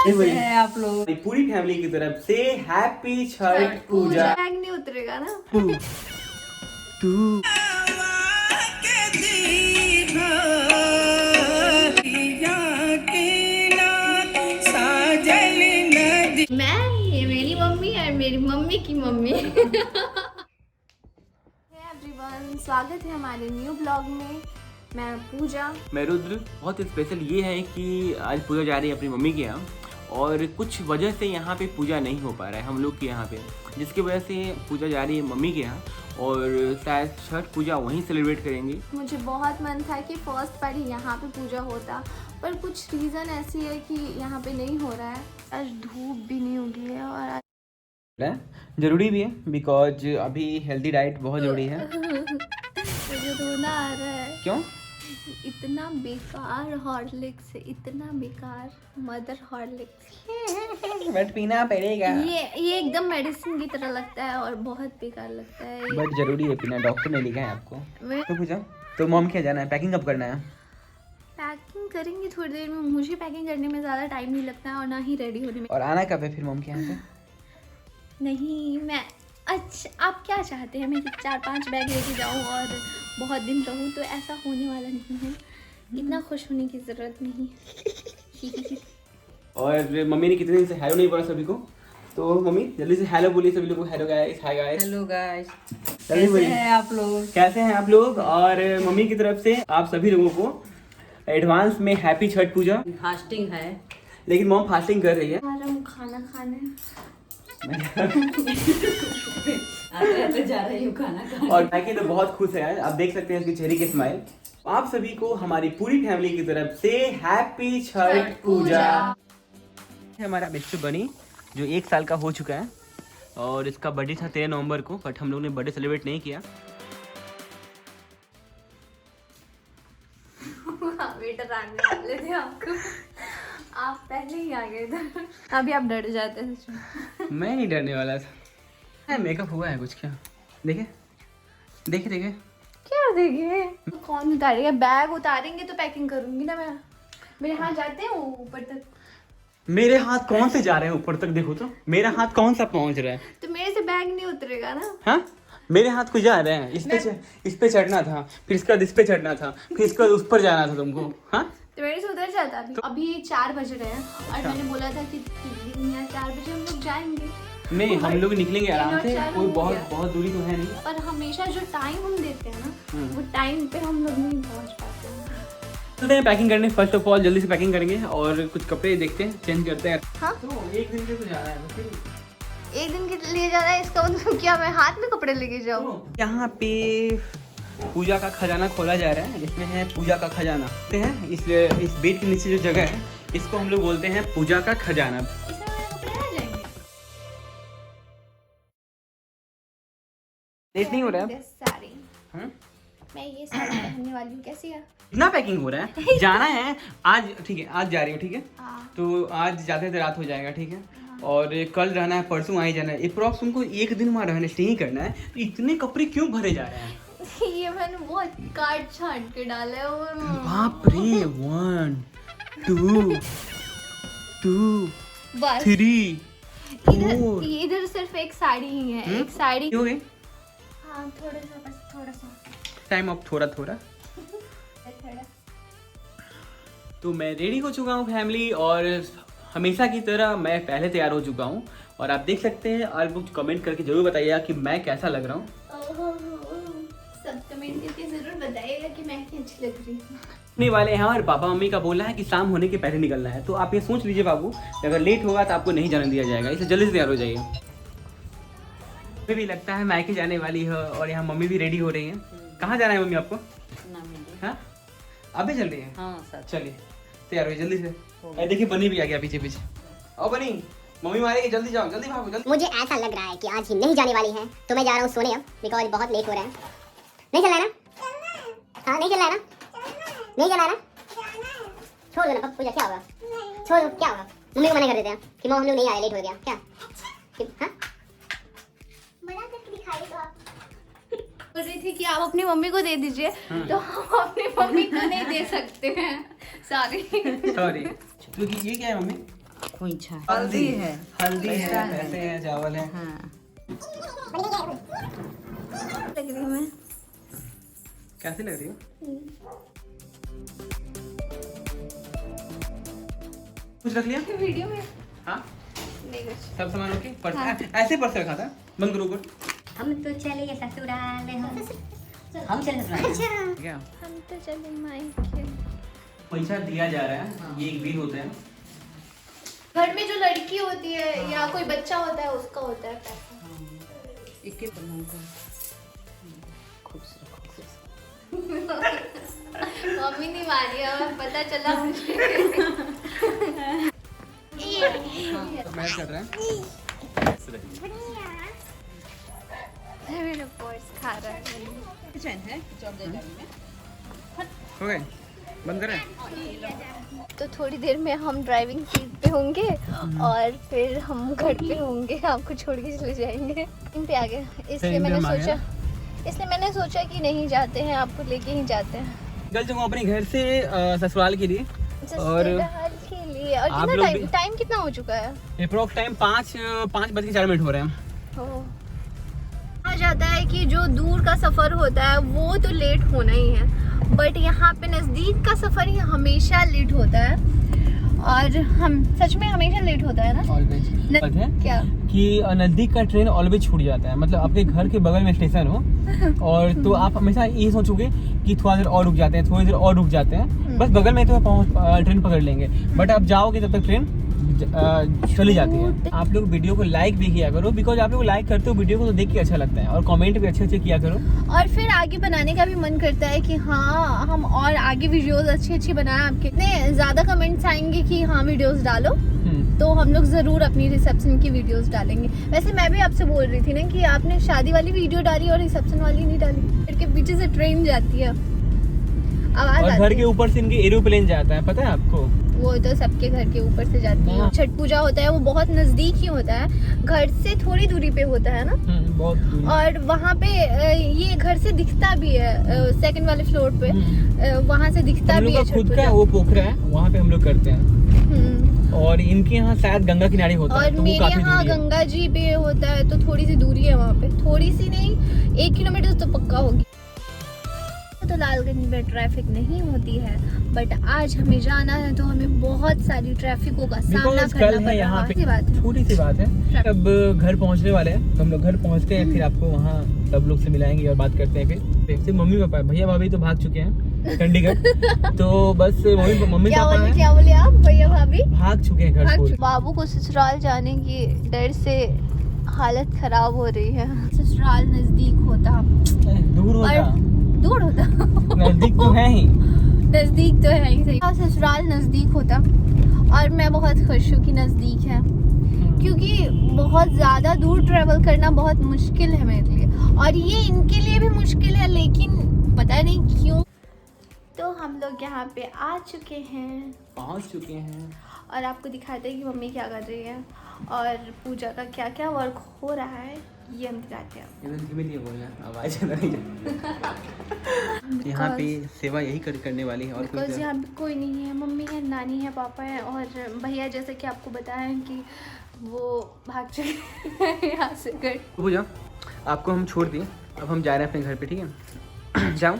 कैसे हैं आप लोग? पूरी फैमिली की तरफ से हैप्पी छठ पूजा। बैग नहीं उतरेगा ना। तू मैं, ये मेरी मम्मी और मेरी मम्मी की मम्मी। एवरीवन, स्वागत है हमारे न्यू ब्लॉग में। मैं पूजा। मैं रुद्र। बहुत स्पेशल ये है कि आज पूजा जा रही है अपनी मम्मी के यहाँ, और कुछ वजह से यहाँ पे पूजा नहीं हो पा रहा है हम लोग के यहाँ पे, जिसकी वजह से पूजा जा रही है मम्मी के यहाँ, और शायद छठ पूजा वहीं सेलिब्रेट करेंगे। मुझे बहुत मन था कि फर्स्ट बार ही यहाँ पे पूजा होता, पर कुछ रीज़न ऐसी है कि यहाँ पे नहीं हो रहा है। आज धूप भी नहीं उगी है और जरूरी भी है, बिकॉज अभी हेल्दी डाइट बहुत जरूरी है। मुझे रोना आ रहा है। क्यों? इतना बेकार हॉर्लिक्स है, इतना बेकार मदर हॉर्लिक्स। बट पीना पड़ेगा। ये एकदम मेडिसिन की तरह लगता है और बहुत बेकार लगता है। बट जरूरी है पीना, डॉक्टर ने लिखा है आपको। मैं तो पूजा, तो मॉम क्या जाना है, पैकिंग कब करना है? पैकिंग करेंगे थोड़ी देर में। मुझे पैकिंग करने में ज़्यादा टाइम नहीं लगता है और ना ही रेडी होने में। और आना कब है फिर मॉम के यहाँ पे? नहीं, मैं अच्छा, आप क्या चाहते हैं मैं 4-5 बैग लेके जाऊँ और बहुत दिन रहूँ? तो ऐसा होने वाला नहीं है, इतना खुश होने की ज़रूरत नहीं। और मम्मी ने कितने दिन से हेलो नहीं बोला सभी को, तो मम्मी जल्दी से हेलो बोलिए सभी लोगों को। Hello guys, hi guys. Hello guys, जल्दी कैसे बोलिए। हैं आप लोग? कैसे हैं आप लोग? और मम्मी की तरफ से आप सभी लोगों को एडवांस में हैप्पी छठ पूजा। फास्टिंग है। लेकिन मॉम फास्टिंग कर रही है। आ रहा हूँ खाना खाने। आते जा रही हूँ खाना खाने। और मैकी तो बहुत खुश है यार, आप देख सकते हैं उसके चेहरे की स्माइल। आप सभी को हमारी पूरी फैमिली की तरफ से हैप्पी छठ पूजा। हमारा बिच्छू बनी जो 1 साल का हो चुका है, और इसका बर्थडे था 13 नवंबर को, बट हम लोग ने बर्थडे सेलिब्रेट नहीं किया। वेटर आने वाले थे आपको, आप पहले ही आ गए थे। अभी आप डर जाते हैं। मैं नहीं डरने वाला था। मेकअप हुआ है कुछ क्या? देखे देखे देखे क्या देखे? कौन उतारेगा? बैग उतारेंगे तो पैकिंग करूंगी ना मैं। मेरे हाथ जाते हैं ऊपर तक। मेरे हाथ कौन से जा रहे हैं ऊपर तक? देखो तो मेरा हाथ कौन सा पहुंच रहा है। तो मेरे से बैग नहीं उतरेगा ना। हाँ, मेरे हाथ को जा रहे हैं। इस पे चढ़ना था, फिर इसका इस पे चढ़ना था, फिर इसका उस पर जाना था तुमको। हाँ, तो मेरे से उधर जाता। अभी 4 बज रहे हैं और मैंने बोला था कि 4 बजे हम लोग जाएंगे। नहीं, हम लोग निकलेंगे आराम से, 3 और 4 कोई हो बहुत गया। बहुत दूरी तो है नहीं। पर हमेशा जो टाइम हम देते हैं ना, वो टाइम पे हम लोग नहीं पहुंच पाते हैं। चलते हैं पैकिंग करने। फर्स्ट ऑफ ऑल जल्दी से पैकिंग करेंगे और कुछ कपड़े देखते हैं, चेंज करते हैं। हाँ? तो एक दिन के तो जाना है, तो फिर 1 दिन के लिए जा रहा है, इसका मतलब क्या मैं हाथ में कपड़े लेके जाऊँ? यहाँ पे पूजा का खजाना खोला जा रहा है, जिसमें है पूजा का खजाना। इस बेड के नीचे जो जगह है, इसको हम लोग बोलते हैं पूजा का खजाना। इसमें मेरे कपड़े आ जाएंगे। लेट नहीं हो रहा है? साड़ी, हाँ? मैं ये साड़ी पहनने वाली हूँ। कैसी है? इतना पैकिंग हो रहा है, जाना है आज। ठीक है, आज जा रही हूँ। ठीक है, हाँ। तो आज जाते तो रात हो जाएगा। ठीक है, और कल रहना है, परसों आई जाना है। अप्रॉक्स तुमको 1 दिन वहाँ रहने स्टे ही करना है। तो इतने कपड़े क्यों भरे जा रहे हैं? ये मैंने बहुत काट छाट के डाला है। और बाप रे, 1 2 बस 3 4 इधर सिर्फ एक साड़ी ही है। एक साड़ी। हो गई। हाँ, थोड़ा सा, बस थोड़ा सा। टाइम अब थोड़ा थोड़ा। तो मैं रेडी हो चुका हूँ फैमिली, और हमेशा की तरह मैं पहले तैयार हो चुका हूँ। और आप देख सकते हैं, और कुछ कमेंट करके जरूर बताइएगा कि मैं कैसा लग रहा हूँ। सब कमेंट करके जरूर बताइएगा कि मैं कितनी अच्छी लग रही हूँ। नहीं वाले हैं, और पापा मम्मी का बोलना है कि शाम होने के पहले निकलना है। तो आप ये सोच लीजिए बाबू, कि अगर लेट होगा तो आपको नहीं जाने दिया जाएगा, इसलिए जल्दी से तैयार हो जाइए। मुझे भी लगता है मायके जाने वाली है, और यहाँ मम्मी भी रेडी हो रही हैं। कहाँ जाना है मम्मी आपको? हाँ, अभी चल रही है? हाँ सर, चलिए तैयार हो जल्दी से। अरे देखिए, बनी भी आ गया पीछे पीछे। और बनी, मम्मी मारेगी, जल्दी जाओ, जल्दी भागो जल्दी। मुझे ऐसा लग रहा है कि आज ही नहीं जाने वाली है, तो मैं जा रहा हूँ सोने अब, बिकॉज बहुत लेट हो रहा है। नहीं चलना है ना? हाँ, नहीं चलना है ना? नहीं जाना है ना? छोड़ दो ना पूजा, क्या होगा? छोड़ दो, क्या होगा? मम्मी को मना कर देते हैं कि मम्मी हम लोग नहीं आए, लेट हो गया क्या? हाँ, मना करके दिखाइए तो आप। बोल रही थी कि आप अपनी मम्मी को दे दीजिए, तो हम अपनी मम्मी को नहीं दे सकते हैं। सॉरी। सॉरी। क्योंकि ये क्या है मम्मी? खोइछा हल्दी है, हल्दी है, पैसा है। पैसे हैं, चावल है। हाँ लग रही हूँ मैं। कैसी लग रही हो? कुछ रख लिया? वीडियो में हाँ नहीं कुछ। सब सामान ओके? ऐसे पर्स रखा था, बंद करो ऊपर। हम तो चले ससुराल में हम चले ससुराल। क्या हम तो चले मायके। पैसा दिया जा रहा है, ये एक बिल होता है। घर में जो लड़की होती है या कोई बच्चा होता है उसका होता है पैसा। एक के प्रणाम कर। मम्मी नहीं मारी है, पता चला मुझे। मैच कर रहा है। मेरा पर्स खा रहा है। किचन है जॉब दे में। हो गए? बंद करें? तो थोड़ी देर में हम ड्राइविंग सीट पे होंगे और फिर हम घर पे होंगे, आपको छोड़ के चले जाएंगे। इन पे आ गए, इसलिए मैंने सोचा कि नहीं जाते हैं, आपको लेके ही जाते हैं निकल जाऊंगा अपने घर से ससुराल के लिए। ससुराल के लिए। और आप कितना लोग टाइम कितना हो चुका है? अप्रोक्स टाइम 5:04 हो रहे हैं। कहा जाता है कि जो दूर का सफर होता है वो तो लेट होना ही है, बट यहाँ पे नजदीक का सफर ही हमेशा लेट होता है। और हम सच में हमेशा लेट होता है ना? ऑलवेज क्या कि नज़दीक का ट्रेन ऑलवेज छूट जाता है। मतलब आपके घर के बगल में स्टेशन हो और तो आप हमेशा ये सोचोगे कि थोड़ा देर और रुक जाते हैं, थोड़ी देर और रुक जाते हैं, बस बगल में तो ट्रेन पकड़ लेंगे। बट आप जाओगे तब तक ट्रेन चली जाती है। आप लोग वीडियो को लाइक भी किया करो, बिकॉज आप लोग लाइक करते हो वीडियो को तो देख के अच्छा लगता है, और कमेंट भी अच्छे अच्छे किया करो। और फिर आगे बनाने का भी मन करता है कि हाँ हम और आगे वीडियोस अच्छी बनाएं। आपके इतने ज़्यादा कमेंट्स आएंगे कि हाँ वीडियोस डालो, तो हम लोग ज़रूर अपनी रिसेप्शन की वीडियोस डालेंगे। वैसे मैं भी आपसे बोल रही थी ना कि आपने शादी वाली वीडियो डाली और रिसेप्शन वाली नहीं डाली। फिर के पीछे से ट्रेन जाती है, आवाज और आती घर है। के ऊपर से इनके एरोप्लेन जाता है, पता है आपको? वो तो सबके घर के ऊपर से जाती है। छठ पूजा होता है वो बहुत नजदीक ही होता है, घर से थोड़ी दूरी पे होता है ना। बहुत दूरी। और वहाँ पे ये घर से दिखता भी है, सेकंड वाले फ्लोर पे वहाँ से दिखता भी है। खुद का वो पोखरा है, वहाँ पे हम लोग करते हैं। और इनके यहाँ शायद गंगा किनारे होता है, और तो मेरे यहाँ गंगा जी पे होता है, तो थोड़ी सी दूरी है वहाँ पे, थोड़ी सी नहीं 1 किलोमीटर तो पक्का होगी। तो लालगंज में ट्रैफिक नहीं होती है, बट आज हमें जाना है तो हमें बहुत सारी ट्रैफिकों का सामना करना पड़ रहा है। छोटी सी बात है। अब घर पहुंचने वाले हैं, तो हम लोग घर पहुंचते हैं, फिर आपको वहाँ सब लोग से मिलाएंगे और बात करते हैं। फिर मम्मी पापा, भैया भाभी तो भाग चुके हैं चंडीगढ़। तो बस मम्मी पापा हैं। क्या बोले आप? भैया भाभी भाग चुके हैं घर छोड़। बाबू को ससुराल जाने की डर से हालत खराब हो रही है। ससुराल नजदीक होता, दूर होता, नजदीक तो है ही। नजदीक तो है ही सही। ससुराल नजदीक होता, और मैं बहुत खुश हूँ कि नजदीक है, क्योंकि बहुत ज्यादा दूर ट्रेवल करना बहुत मुश्किल है मेरे लिए, और ये इनके लिए भी मुश्किल है, लेकिन पता नहीं क्यों। तो हम लोग यहाँ पे आ चुके हैं, पहुँच चुके हैं, और आपको दिखाते हैं कि मम्मी क्या कर रही है और पूजा का क्या क्या वर्क हो रहा है, ये हम दिखाते हैं। धीमे धीमे बोलना, आवाज नहीं जाती। यहाँ पे सेवा यही करने वाली है, और बिकॉज यहाँ पे कोई नहीं है, मम्मी है, नानी है, पापा है, और भैया जैसे कि आपको बताया कि वो भाग चुके हैं यहाँ से घर। पूजा, आपको हम छोड़ दिए, अब हम जा रहे हैं अपने घर पे, ठीक है? जाओ।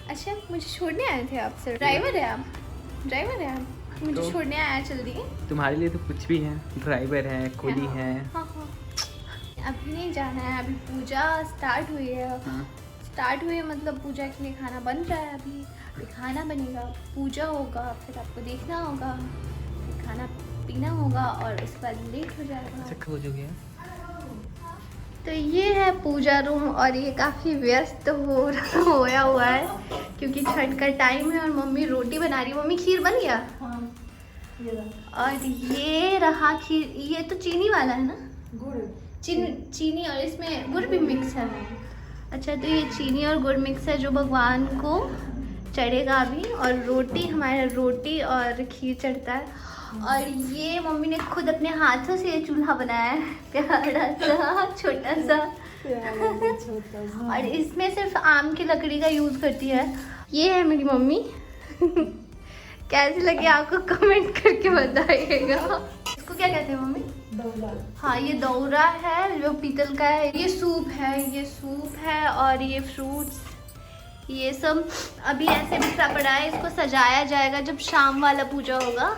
अच्छा, मुझे छोड़ने आए थे आप? सर ड्राइवर है आप? ड्राइवर है आप? मुझे तो छोड़ने आया जल्दी? तुम्हारे लिए तो कुछ भी है, ड्राइवर है, कुली है। हाँ हाँ, अभी नहीं जाना है, अभी पूजा स्टार्ट हुई है। स्टार्ट हुई है मतलब पूजा के लिए खाना बन रहा है, अभी खाना बनेगा, पूजा होगा, फिर आपको देखना होगा, फिर खाना पीना होगा, और उसके बाद लेट हो जाएगा। हो चुकी है। तो ये है पूजा रूम, और ये काफ़ी व्यस्त होया हुआ है क्योंकि छठ का टाइम है, और मम्मी रोटी बना रही है। मम्मी खीर बन गया? और ये रहा खीर, ये तो चीनी वाला है ना? गुड़, चीनी और इसमें गुड़ भी मिक्स है। अच्छा, तो ये चीनी और गुड़ मिक्स है जो भगवान को चढ़ेगा अभी। और रोटी, हमारे रोटी और खीर चढ़ता है। और ये मम्मी ने खुद अपने हाथों से ये चूल्हा बनाया है, प्यारा सा, छोटा सा। और इसमें सिर्फ आम की लकड़ी का यूज़ करती है। ये है मेरी मम्मी। कैसी लगी आपको कमेंट करके बताइएगा। इसको क्या कहते हैं मम्मी? दौरा। हाँ, ये दौरा है जो पीतल का है। ये सूप है और ये फ्रूट्स, ये सब अभी ऐसे बिखरा पड़ा है। इसको सजाया जाएगा जब शाम वाला पूजा होगा।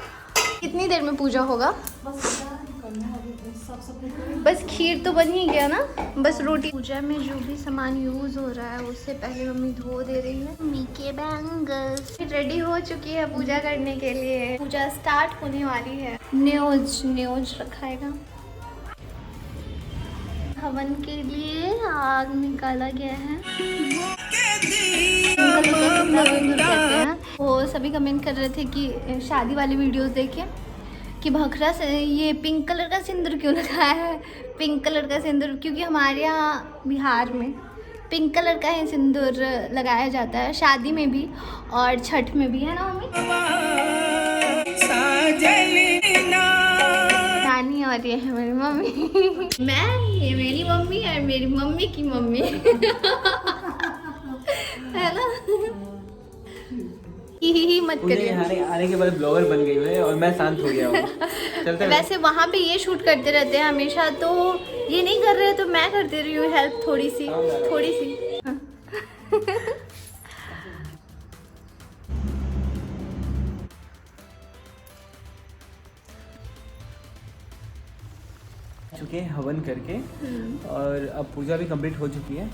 कितनी देर में पूजा होगा? बस खीर तो बन ही गया ना, बस रोटी। पूजा में जो भी सामान यूज हो रहा है उससे पहले मम्मी धो दे रही है। मम्मी के बैंगल्स रेडी हो चुकी है पूजा करने के लिए। पूजा स्टार्ट होने वाली है। न्योज रखाएगा। हवन के लिए आग निकाला गया है। वो सभी कमेंट कर रहे थे कि शादी वाली वीडियोस देखें कि भखरा से ये पिंक कलर का सिंदूर क्यों लगाया है। पिंक कलर का सिंदूर क्योंकि हमारे यहाँ बिहार में पिंक कलर का ही सिंदूर लगाया जाता है, शादी में भी और छठ में भी, है ना मम्मी? नानी और ये है मेरी मम्मी। ये मेरी मम्मी और मेरी मम्मी की मम्मी है ना? ही मत करिए। आने के बाद ब्लॉगर बन गई है और मैं शांत हो गया हूँ। चलते वैसे वहाँ पे ये शूट करते रहते हैं हमेशा, तो ये नहीं कर रहे तो मैं करती रही हूँ हेल्प थोड़ी सी। चुके हैं हवन करके और अब पूजा भी कंप्लीट हो चुकी है।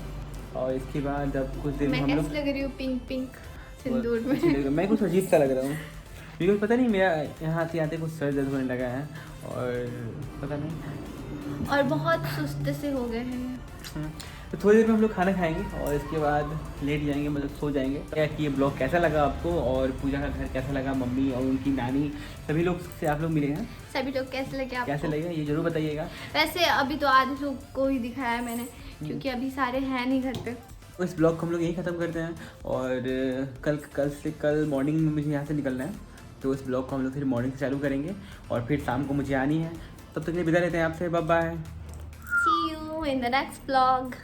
और इसके बाद अब कुछ देर में हम लोग कैसी लग रही हूँ पिंक सिंदूर में? मैं कुछ अजीब सा लग रहा हूँ बिकॉज पता नहीं, मेरा यहाँ आते कुछ सर दर्द होने लगा है और पता नहीं, और बहुत सुस्त से हो गए हैं। तो थोड़ी देर में हम लोग खाना खाएंगे और इसके बाद लेट जाएंगे, मतलब सो जाएंगे। क्या कि ये ब्लॉग कैसा लगा आपको और पूजा का घर कैसा लगा, मम्मी और उनकी नानी सभी लोग से आप लोग मिले हैं, सभी लोग कैसे लगे आपको? कैसे लगे ये जरूर बताइएगा। वैसे अभी तो आधे लोग को ही दिखाया है मैंने क्योंकि अभी सारे हैं नहीं घर पे। तो इस ब्लॉग को हम लोग यहीं ख़त्म करते हैं और कल मॉर्निंग में मुझे यहाँ से निकलना है, तो इस ब्लॉग को हम लोग फिर मॉर्निंग से चालू करेंगे और फिर शाम को मुझे आनी है। तब तक के लिए विदा लेते हैं आपसे। Bye bye. See you in the next vlog.